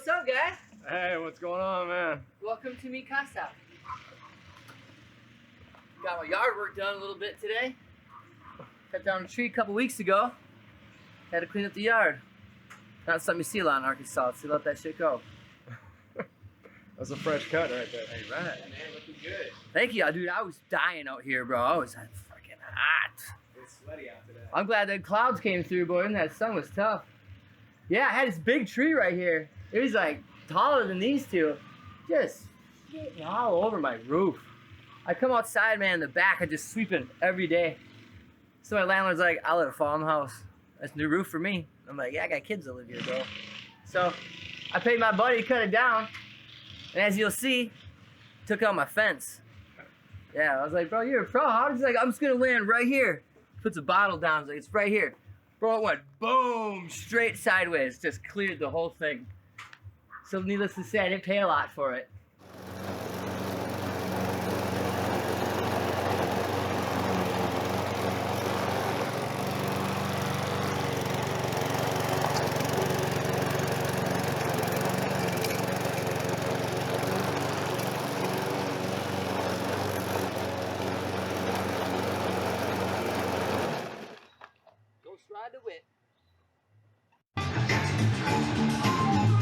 what's up, guys? Hey, what's going on, man? Welcome to mi casa. Got my yard work done a little bit today. Cut down a tree a couple weeks ago. Had to clean up the yard. Not something you see a lot in Arkansas, so let that shit go. That's a fresh cut right there. Hey, right. Man, looking good. Thank you, dude. I was dying out here, bro. I was freaking hot. It's sweaty out today. I'm glad the clouds came through, boy, and that sun was tough. Yeah, I had this big tree right here. It was like taller than these two. Just getting all over my roof. I come outside, man, in the back, I just sweep it every day. So my landlord's like, I'll let it fall in the house. That's a new roof for me. I'm like, yeah, I got kids that live here, bro. So I paid my buddy to cut it down. And as you'll see, took out my fence. Yeah, I was like, bro, you're a pro. How did you like, I'm just gonna land right here. Puts a bottle down, he's like, it's right here. Bro, it went boom, straight sideways. Just cleared the whole thing. So needless to say, I didn't pay a lot for it. Ride the whip.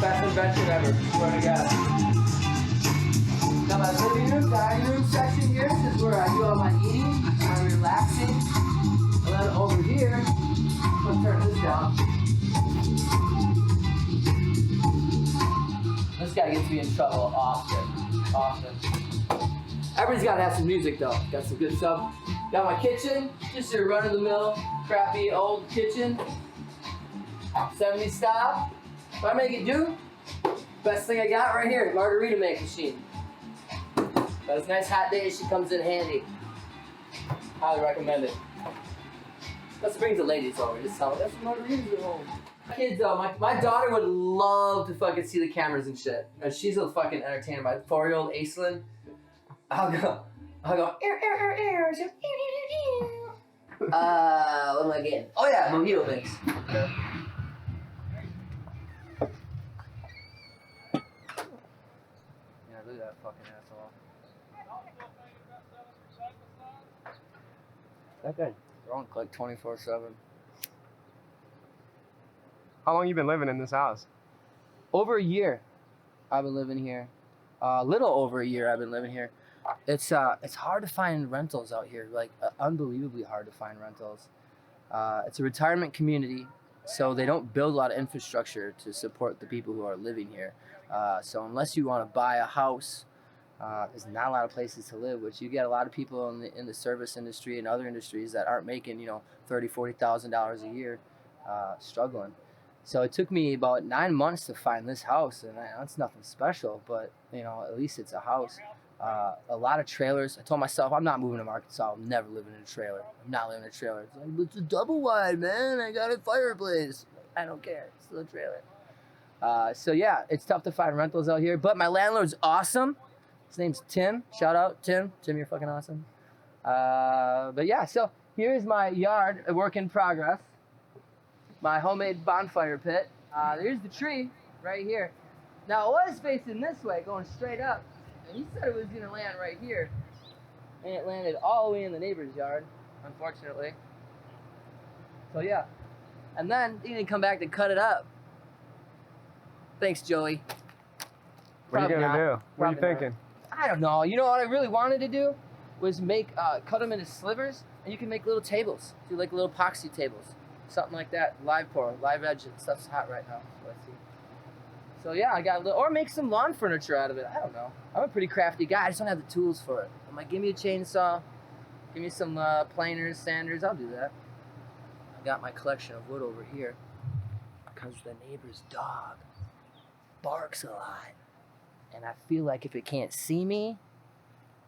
Best invention ever, swear to God. Now my living room, dining room section here is where I do all my eating, my relaxing. And then over here, let's turn this down. This guy gets me in trouble often. Everybody's gotta have some music though. Got some good stuff. Got my kitchen, just your run-of-the-mill, crappy old kitchen. 70s style. If I make it do, best thing I got right here, margarita make machine. But it's nice hot days, she comes in handy. Highly recommend it. Let's bring the ladies over, just tell them that's margaritas at home. Kids though, my daughter would love to fucking see the cameras and shit. And she's a fucking entertainer. My 4-year-old Aislinn, I'll go, what am I getting? Oh yeah, mojito mix. Yeah, look at that fucking asshole. That guy's drunk like 24/7. How long you been living in this house? Over a year I've been living here. A little over a year I've been living here. It's hard to find rentals out here, like unbelievably hard to find rentals. It's a retirement community, so they don't build a lot of infrastructure to support the people who are living here. So unless you want to buy a house, there's not a lot of places to live, which you get a lot of people in the service industry and other industries that aren't making, $30,000-$40,000 a year, struggling. So it took me about 9 months to find this house, and that's nothing special, but at least it's a house. A lot of trailers. I told myself I'm not moving to Arkansas. I'm never living in a trailer. I'm not living in a trailer. It's like, but it's a double wide, man. I got a fireplace. I don't care. It's still a trailer. So yeah, it's tough to find rentals out here. But my landlord's awesome. His name's Tim. Shout out, Tim. Tim, you're fucking awesome. But yeah, so here's my yard, a work in progress. My homemade bonfire pit. There's the tree right here. Now it was facing this way, going straight up. And he said it was going to land right here. And it landed all the way in the neighbor's yard, unfortunately. So yeah. And then he didn't come back to cut it up. Thanks, Joey. What are you going to do? What are you thinking? I don't know. You know what I really wanted to do was cut them into slivers, and you can make little tables. Do like little epoxy tables. Something like that. Live pour, live edge. Stuff's hot right now. So let's see. So yeah, I got a little, or make some lawn furniture out of it. I don't know. I'm a pretty crafty guy. I just don't have the tools for it. I'm like, give me a chainsaw, give me some planers, sanders. I'll do that. I got my collection of wood over here because the neighbor's dog barks a lot, and I feel like if it can't see me,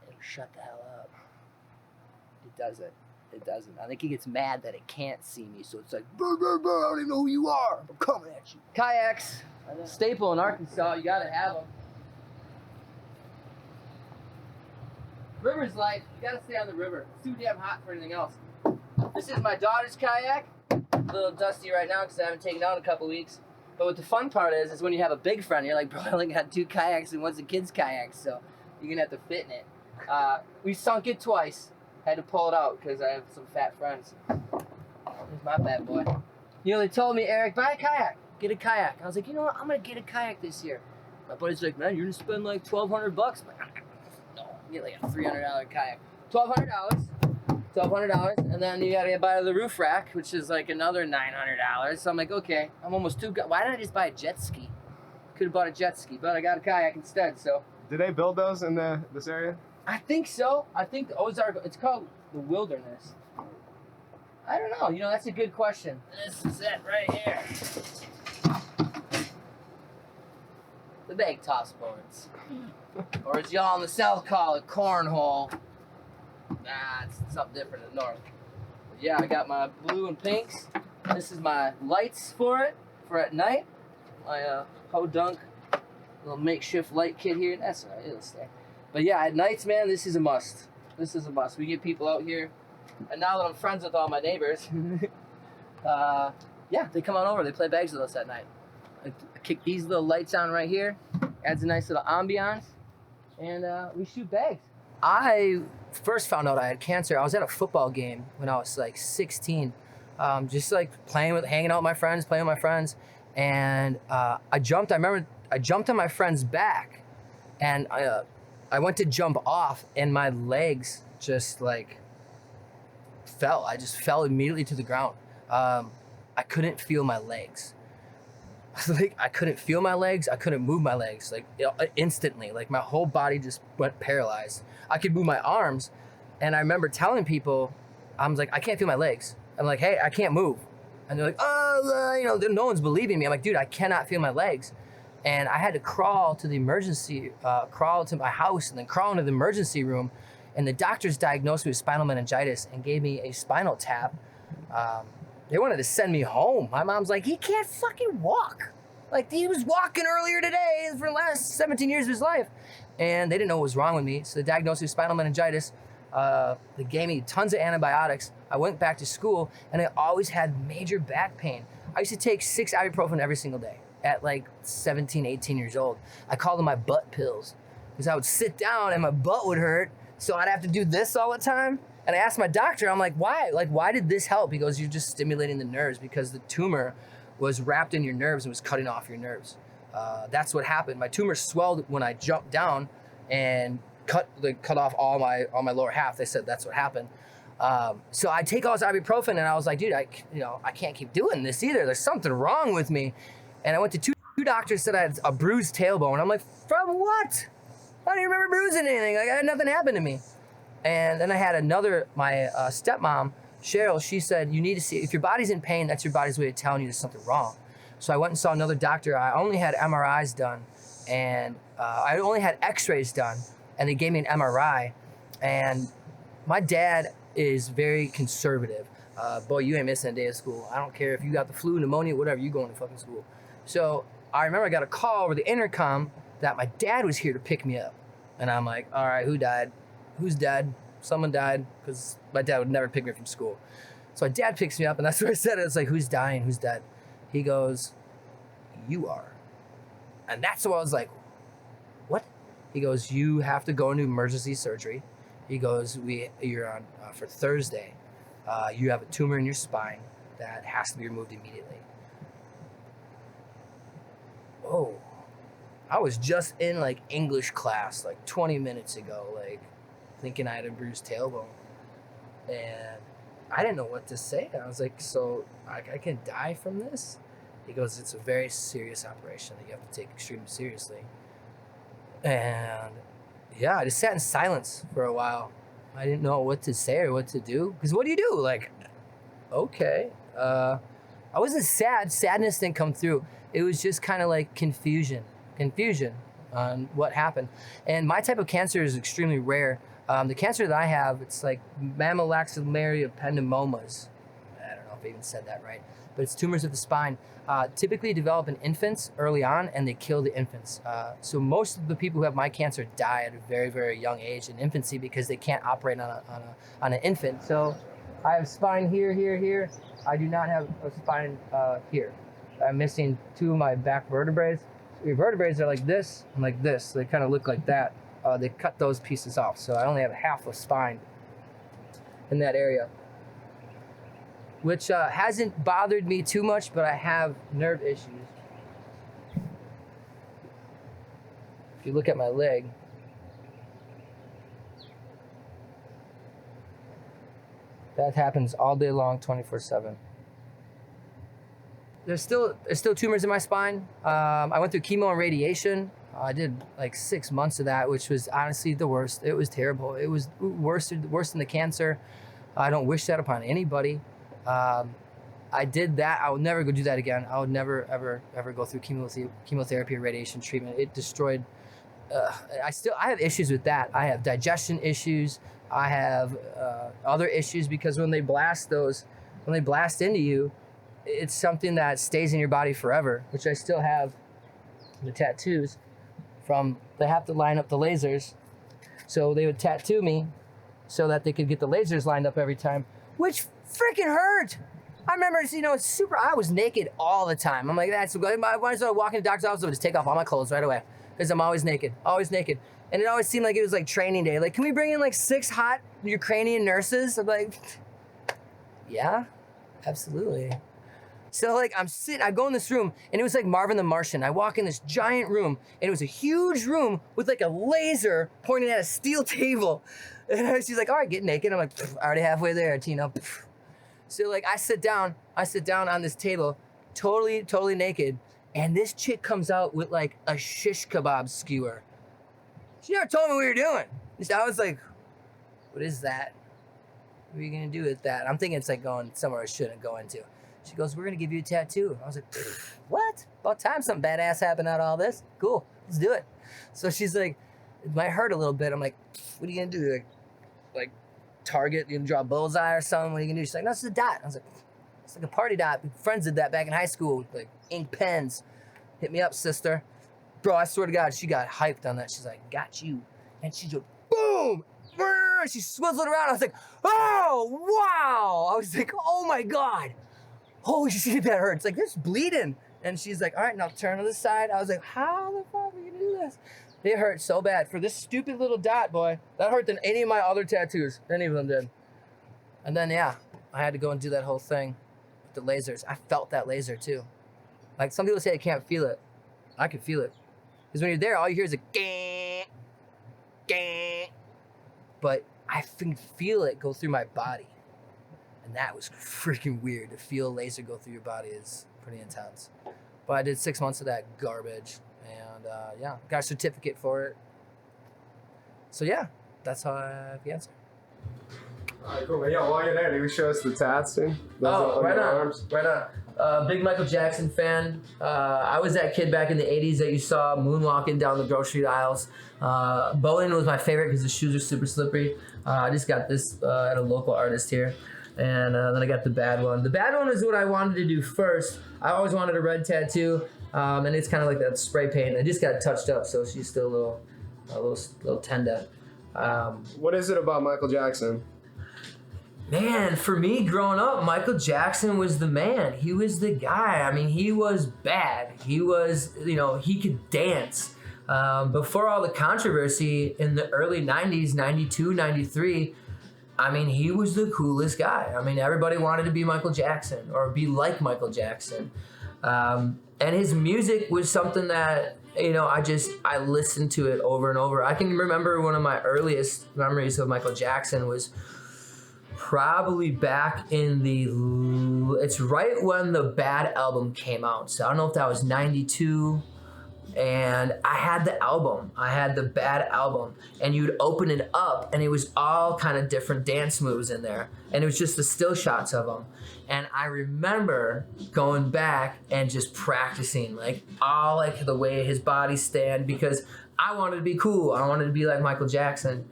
it'll shut the hell up. It doesn't. It doesn't. I think he gets mad that it can't see me, so it's like, brr, brr, brr, I don't even know who you are. I'm coming at you. Kayaks. Staple in Arkansas, you gotta have them. River's life, you gotta stay on the river. It's too damn hot for anything else. This is my daughter's kayak. A little dusty right now because I haven't taken it out in a couple weeks. But what the fun part is when you have a big friend, you're like, bro, I only got 2 kayaks and one's a kid's kayak, so you're gonna have to fit in it. We sunk it twice. Had to pull it out because I have some fat friends. Here's my bad boy. You know, they told me, Eric, buy a kayak. Get a kayak. I was like, you know what? I'm gonna get a kayak this year. My buddy's like, man, you're gonna spend like $1,200 bucks. I'm like, no, get like a $300 kayak. $1,200, and then you gotta buy the roof rack, which is like another $900. So I'm like, okay, I'm almost too. Why didn't I just buy a jet ski? Could have bought a jet ski, but I got a kayak instead. So. Did they build those in this area? I think so. I think Ozark. It's called the Wilderness. I don't know. You know, that's a good question. This is it right here. The bag toss boards. Or as y'all in the South call it, cornhole. Nah, it's something different in the North. But yeah, I got my blue and pinks. This is my lights for at night. My Ho-Dunk little makeshift light kit here. That's all right, it'll stay. But yeah, at nights, man, this is a must. This is a must. We get people out here. And now that I'm friends with all my neighbors, yeah, they come on over. They play bags with us at night. I kick these little lights on right here. Adds a nice little ambiance. And we shoot bags. I first found out I had cancer. I was at a football game when I was like 16. Just like hanging out with my friends, playing with my friends. And I remember I jumped on my friend's back. And I went to jump off and my legs just like fell. I just fell immediately to the ground. I couldn't feel my legs. Like I couldn't feel my legs. I couldn't move my legs like instantly. Like my whole body just went paralyzed. I could move my arms. And I remember telling people, I was like, I can't feel my legs. I'm like, hey, I can't move. And they're like, oh, you know, no one's believing me. I'm like, dude, I cannot feel my legs. And I had to crawl to my house and then crawl into the emergency room. And the doctors diagnosed me with spinal meningitis and gave me a spinal tap. They wanted to send me home. My mom's like, he can't fucking walk. Like he was walking earlier today for the last 17 years of his life. And they didn't know what was wrong with me. So they diagnosed me with spinal meningitis. They gave me tons of antibiotics. I went back to school and I always had major back pain. I used to take 6 ibuprofen every single day at like 17, 18 years old. I called them my butt pills because I would sit down and my butt would hurt. So I'd have to do this all the time. And I asked my doctor, I'm like, why? Like, why did this help? He goes, you're just stimulating the nerves because the tumor was wrapped in your nerves and was cutting off your nerves. That's what happened. My tumor swelled when I jumped down and cut off all my lower half. They said that's what happened. So I take all this ibuprofen and I was like, dude, I can't keep doing this either. There's something wrong with me. And I went to two doctors, said I had a bruised tailbone. I'm like, from what? I don't even remember bruising anything. Like, I had nothing happen to me. And then I had my stepmom, Cheryl, she said, you need to see, if your body's in pain, that's your body's way of telling you there's something wrong. So I went and saw another doctor. I only had MRIs done, and I only had x-rays done, and they gave me an MRI. And my dad is very conservative. Boy, you ain't missing a day of school. I don't care if you got the flu, pneumonia, whatever, you going to fucking school. So I remember I got a call over the intercom that my dad was here to pick me up. And I'm like, all right, who died? Who's dead? Someone died, because my dad would never pick me up from school. So my dad picks me up, and that's what I said. It's like, who's dying? Who's dead? He goes, you are. And that's what I was like, what? He goes, you have to go into emergency surgery. He goes, you're on for Thursday. You have a tumor in your spine that has to be removed immediately. Oh, I was just in like English class like 20 minutes ago, like thinking I had a bruised tailbone, and I didn't know what to say. I was like, so I can die from this? He goes, it's a very serious operation that you have to take extremely seriously. And yeah, I just sat in silence for a while. I didn't know what to say or what to do, because what do you do? Like, okay. I wasn't sad. Sadness didn't come through. It was just kind of like confusion on what happened. And my type of cancer is extremely rare. The cancer that I have, it's like mammillaxillary ependymomas. I don't know if I even said that right, but it's tumors of the spine. Typically develop in infants early on, and they kill the infants. So most of the people who have my cancer die at a very, very young age in infancy because they can't operate on an infant. So I have spine here. I do not have a spine here. I'm missing 2 of my back vertebrae. Your vertebrae are like this and like this. They kind of look like that. They cut those pieces off, so I only have half a spine in that area, which hasn't bothered me too much, but I have nerve issues. If you look at my leg, that happens all day long, 24/7. There's still tumors in my spine. I went through chemo and radiation. I did like 6 months of that, which was honestly the worst. It was terrible. It was worse than the cancer. I don't wish that upon anybody. I did that. I would never go do that again. I would never, ever go through chemotherapy or radiation treatment. It destroyed. I have issues with that. I have digestion issues. I have other issues because when they blast into you, it's something that stays in your body forever, which I still have the tattoos from. They have to line up the lasers. So they would tattoo me so that they could get the lasers lined up every time, which freaking hurt. I remember, I was naked all the time. I'm like, that's good. When I started walking to the doctor's office, I would just take off all my clothes right away because I'm always naked. And it always seemed like it was like training day. Like, can we bring in like 6 hot Ukrainian nurses? I'm like, yeah, absolutely. So like I go in this room and it was like Marvin the Martian. I walk in this giant room and it was a huge room with like a laser pointing at a steel table. And she's like, all right, get naked. I'm like, already halfway there, Tino. So like I sit down on this table, totally naked. And this chick comes out with like a shish kebab skewer. She never told me what we were doing. So I was like, what is that? What are you gonna do with that? I'm thinking it's like going somewhere I shouldn't go into. She goes, we're gonna give you a tattoo. I was like, what? About time something badass happened out of all this. Cool, let's do it. So she's like, it might hurt a little bit. I'm like, what are you gonna do? Like target, you gonna draw a bullseye or something? What are you gonna do? She's like, no, it's a dot. I was like, it's like a party dot. Friends did that back in high school with like ink pens. Hit me up, sister. Bro, I swear to God, she got hyped on that. She's like, got you. And she just, boom! She swizzled around. I was like, oh, wow! I was like, oh my God. Holy shit, that hurts. Like, this bleeding. And she's like, all right, now turn to the side. I was like, how the fuck are you gonna do this? It hurt so bad. For this stupid little dot, boy, that hurt than any of my other tattoos. Any of them did. And then, yeah, I had to go and do that whole thing with the lasers. I felt that laser, too. Like, some people say I can't feel it. I can feel it. Because when you're there, all you hear is a gang, gang. But I can feel it go through my body. And that was freaking weird. To feel a laser go through your body is pretty intense. But I did 6 months of that garbage. And yeah, got a certificate for it. So yeah, that's how I have the answer. All right, cool, man. Yo, while you're there, can you show us the tats, dude? Right on. Big Michael Jackson fan. I was that kid back in the 80s that you saw moonwalking down the grocery aisles. Bowen was my favorite because the shoes are super slippery. I just got this at a local artist here. And then I got the bad one. The bad one is what I wanted to do first. I always wanted a red tattoo. And it's kind of like that spray paint. I just got it touched up, so she's still a little tender. What is it about Michael Jackson? Man, for me growing up, Michael Jackson was the man. He was the guy. I mean, he was bad. He was, he could dance. Before all the controversy in the early 90s, 92, 93, I mean, he was the coolest guy. I mean, everybody wanted to be Michael Jackson or be like Michael Jackson. And his music was something that, I listened to it over and over. I can remember one of my earliest memories of Michael Jackson was probably back in it's right when the Bad album came out. So I don't know if that was 92. And I had the album. I had the Bad album. And you'd open it up, and it was all kind of different dance moves in there. And it was just the still shots of them. And I remember going back and just practicing, all the way his body stand, because I wanted to be cool. I wanted to be like Michael Jackson.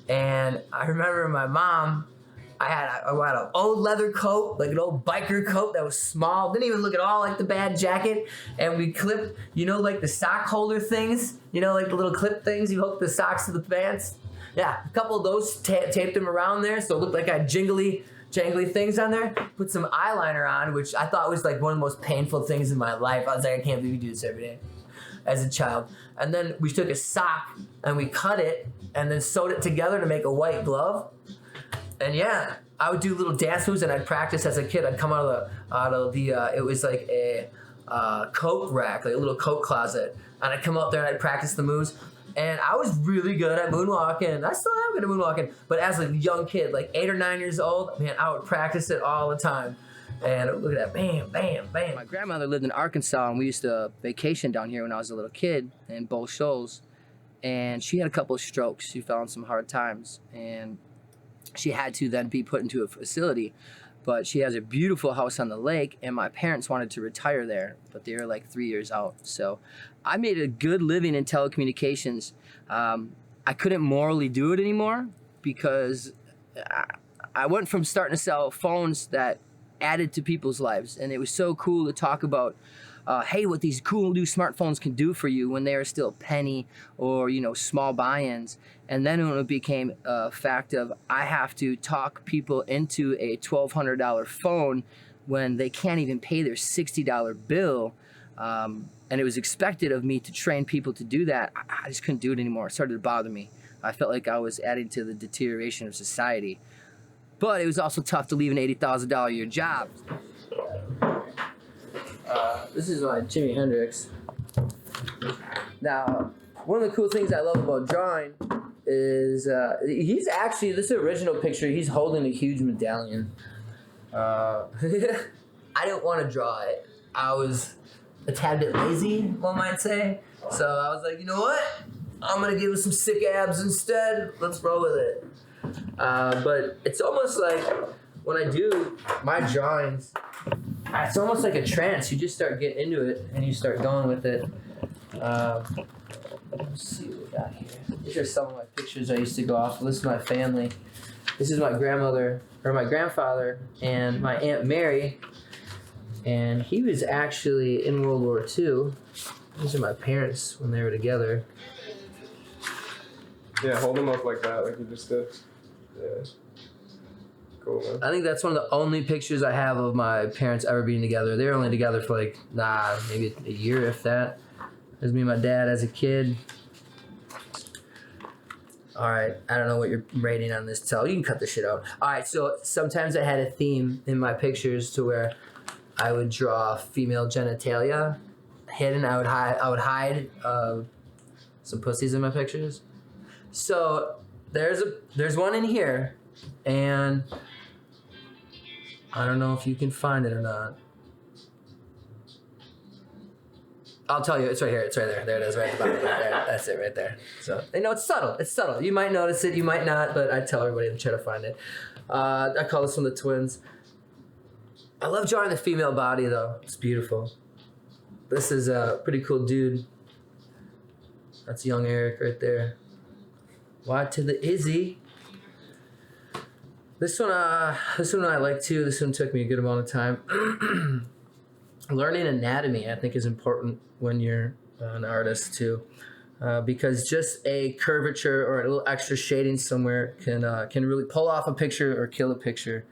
And I remember my mom, I had an old leather coat, like an old biker coat that was small. Didn't even look at all like the Bad jacket. And we clipped, the sock holder things, like the little clip things you hook the socks to the pants. Yeah, a couple of those taped them around there, so it looked like I had jingly jangly things on there, put some eyeliner on, which I thought was like one of the most painful things in my life. I was like, I can't believe you do this every day as a child. And then we took a sock and we cut it and then sewed it together to make a white glove. And yeah, I would do little dance moves and I'd practice as a kid. I'd come out of the it was like a coat rack, like a little coat closet. And I'd come out there and I'd practice the moves. And I was really good at moonwalking. I still am good at moonwalking. But as a young kid, like 8 or 9 years old, man, I would practice it all the time. And look at that, bam, bam, bam. My grandmother lived in Arkansas, and we used to vacation down here when I was a little kid in Bull Shoals. And she had a couple of strokes. She fell in some hard times. And she had to then be put into a facility. But she has a beautiful house on the lake, and my parents wanted to retire there, but they were like 3 years out. So I made a good living in telecommunications. I couldn't morally do it anymore because I went from starting to sell phones that added to people's lives, and it was so cool to talk about hey, what these cool new smartphones can do for you when they are still penny or, you know, small buy-ins. And then when it became a fact of I have to talk people into a $1,200 phone when they can't even pay their $60 bill, and it was expected of me to train people to do that, I just couldn't do it anymore. It started to bother me. I felt like I was adding to the deterioration of society. But it was also tough to leave an $80,000 a year job. This is my Jimi Hendrix. Now, one of the cool things I love about drawing is he's actually, this original picture, he's holding a huge medallion. I didn't want to draw it. I was a tad bit lazy, one might say. So I was like, you know what? I'm going to give it some sick abs instead. Let's roll with it. But it's almost like when I do my drawings, it's almost like a trance. You just start getting into it and you start going with it. Let's see what we got here. These are some of my pictures I used to go off. This is my family. This is my grandmother, or my grandfather, and my Aunt Mary. And he was actually in World War II. These are my parents when they were together. Yeah, hold them up like that, like you just did. Yeah. Cool, man. I think that's one of the only pictures I have of my parents ever being together. They were only together for like, maybe a year, if that. There's me and my dad as a kid. All right, I don't know what you're rating on this tell. You can cut this shit out. All right, so sometimes I had a theme in my pictures to where I would draw female genitalia hidden. I would hide some pussies in my pictures. So there's one in here, and I don't know if you can find it or not. I'll tell you, it's right here. It's right there. There it is, right at the bottom. There, that's it, right there. So, you know, it's subtle. It's subtle. You might notice it, you might not, but I tell everybody to try to find it. I call this one the twins. I love drawing the female body, though. It's beautiful. This is a pretty cool dude. That's young Eric right there. Y to the Izzy. This one I like too. This one took me a good amount of time. Learning anatomy, I think, is important when you're an artist too, because just a curvature or a little extra shading somewhere can really pull off a picture or kill a picture.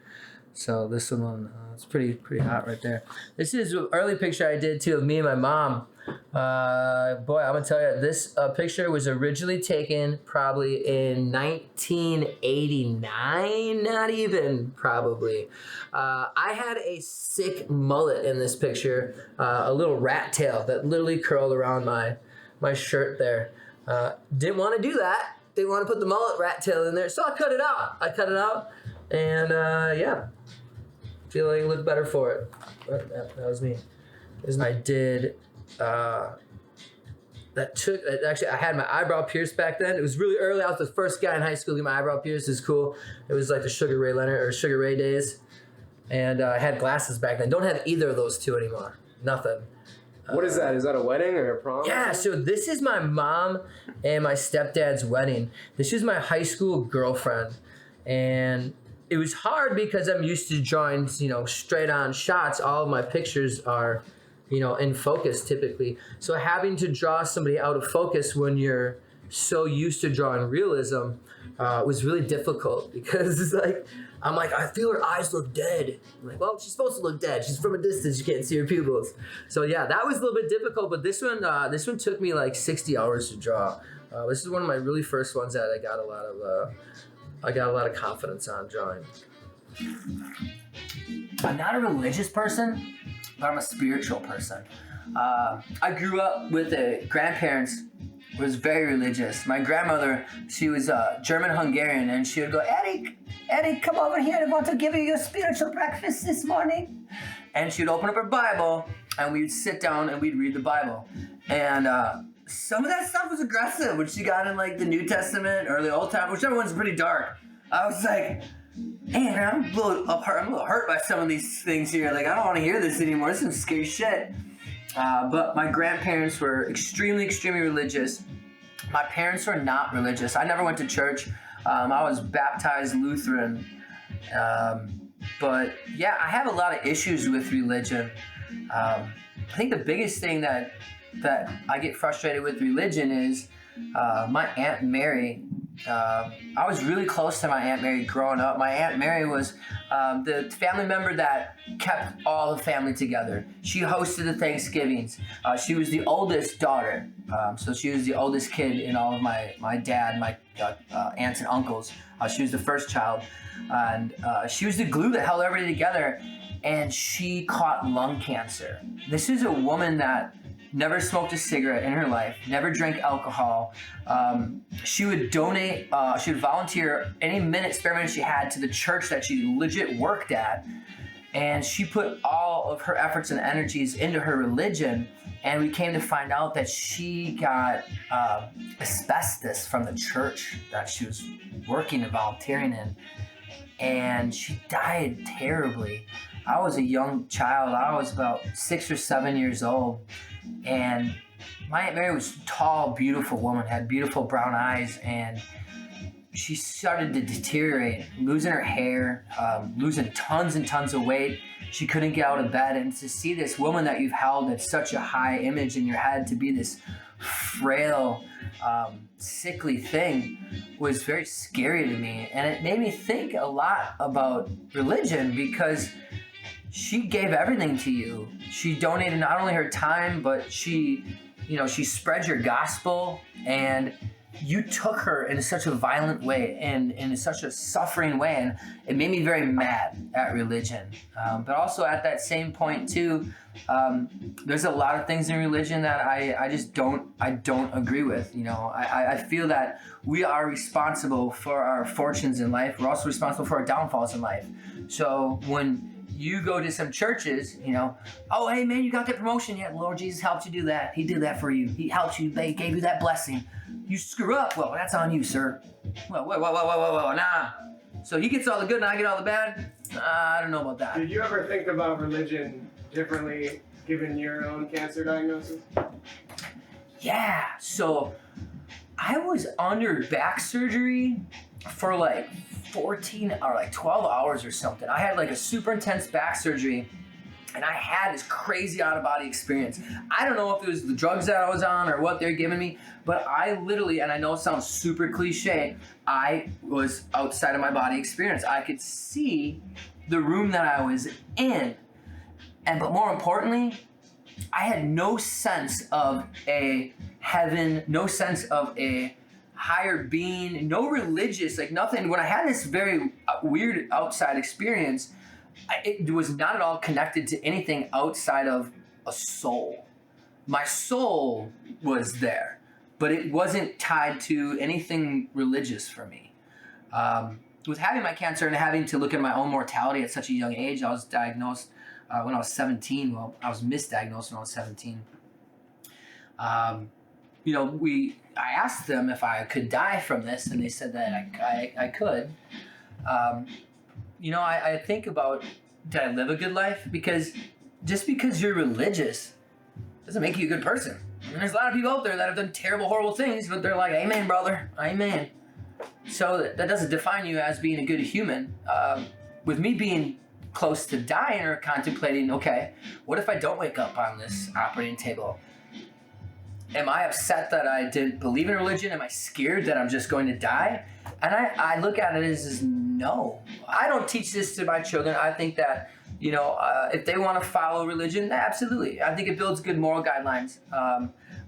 So this one, it's pretty hot right there. This is an early picture I did too of me and my mom. Boy, I'm gonna tell you, this picture was originally taken probably in 1989, not even probably. I had a sick mullet in this picture, a little rat tail that literally curled around my shirt there. Didn't want to do that. Didn't want to put the mullet rat tail in there, so I cut it out. And yeah, feel like it looked better for it. But that was me. I did. Actually, I had my eyebrow pierced back then. It was really early. I was the first guy in high school to get my eyebrow pierced. It was cool. It was like the Sugar Ray Leonard or Sugar Ray days. And I had glasses back then. Don't have either of those two anymore. Nothing. What is that? Is that a wedding or a prom? Yeah, so this is my mom and my stepdad's wedding. This is my high school girlfriend. And it was hard because I'm used to drawing, straight on shots. All of my pictures are, in focus typically. So having to draw somebody out of focus when you're so used to drawing realism was really difficult because it's like I'm like, I feel her eyes look dead. I'm like, well, she's supposed to look dead. She's from a distance. You can't see her pupils. So yeah, that was a little bit difficult, but this one took me like 60 hours to draw. This is one of my really first ones that I got a lot of confidence on drawing. I'm not a religious person, but I'm a spiritual person. I grew up with grandparents who was very religious. My grandmother, she was German-Hungarian, and she would go, Eddie, come over here. I want to give you your spiritual breakfast this morning. And she would open up her Bible, and we'd sit down and we'd read the Bible. And some of that stuff was aggressive when she got in like the New Testament or the Old Testament, whichever one's pretty dark. I was like, man, I'm a little hurt by some of these things here. Like, I don't want to hear this anymore. This is some scary shit. But my grandparents were extremely, extremely religious. My parents were not religious. I never went to church. I was baptized Lutheran. But yeah, I have a lot of issues with religion. I think the biggest thing that I get frustrated with religion is my Aunt Mary. I was really close to my Aunt Mary growing up. My Aunt Mary was the family member that kept all the family together. She hosted the Thanksgivings. She was the oldest daughter. So she was the oldest kid in all of my dad, my aunts and uncles. She was the first child. And she was the glue that held everybody together. And she caught lung cancer. This is a woman that never smoked a cigarette in her life, never drank alcohol. She would donate, she would volunteer any spare minute she had to the church that she legit worked at. And she put all of her efforts and energies into her religion. And we came to find out that she got asbestos from the church that she was working and volunteering in. And she died terribly. I was a young child. I was about 6 or 7 years old. And my Aunt Mary was a tall, beautiful woman, had beautiful brown eyes, and she started to deteriorate, losing her hair, losing tons and tons of weight. She couldn't get out of bed, and to see this woman that you've held at such a high image in your head to be this frail, sickly thing was very scary to me. And it made me think a lot about religion because she gave everything to you. She donated not only her time, but she spread your gospel, and you took her in such a violent way and in such a suffering way, and it made me very mad at religion. But also at that same point too, there's a lot of things in religion that I just don't agree with. I feel that we are responsible for our fortunes in life. We're also responsible for our downfalls in life. So when you go to some churches, oh, hey man, you got that promotion yet? Lord Jesus helped you do that. He did that for you. He helped you. They gave you that blessing. You screw up. Well, that's on you, sir. Whoa, nah. So he gets all the good and I get all the bad? I don't know about that. Did you ever think about religion differently given your own cancer diagnosis? Yeah. So I was under back surgery for like 14 or like 12 hours or something. I had like a super intense back surgery, and I had this crazy out-of-body experience. I don't know if it was the drugs that I was on or what they're giving me, but I literally, and I know it sounds super cliche, I was outside of my body experience. I could see the room that I was in. But more importantly, I had no sense of a heaven, no sense of a higher being, no religious, like nothing. When I had this very weird outside experience, it was not at all connected to anything outside of a soul. My soul was there, but it wasn't tied to anything religious for me. With having my cancer and having to look at my own mortality at such a young age, I was diagnosed when I was 17. Well, I was misdiagnosed when I was 17. I asked them if I could die from this, and they said that I could. I think about, did I live a good life? Because just because you're religious doesn't make you a good person. And there's a lot of people out there that have done terrible, horrible things, but they're like, amen, brother, amen. So that doesn't define you as being a good human. With me being close to dying or contemplating, okay, what if I don't wake up on this operating table? Am I upset that I didn't believe in religion? Am I scared that I'm just going to die? And I look at it as No, I don't teach this to my children. I think that, if they want to follow religion, absolutely. I think it builds good moral guidelines.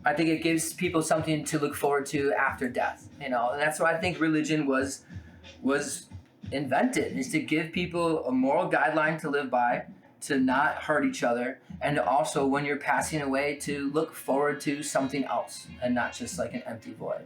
I think it gives people something to look forward to after death, and that's why I think religion was invented, is to give people a moral guideline to live by, to not hurt each other, and to also, when you're passing away, to look forward to something else and not just like an empty void.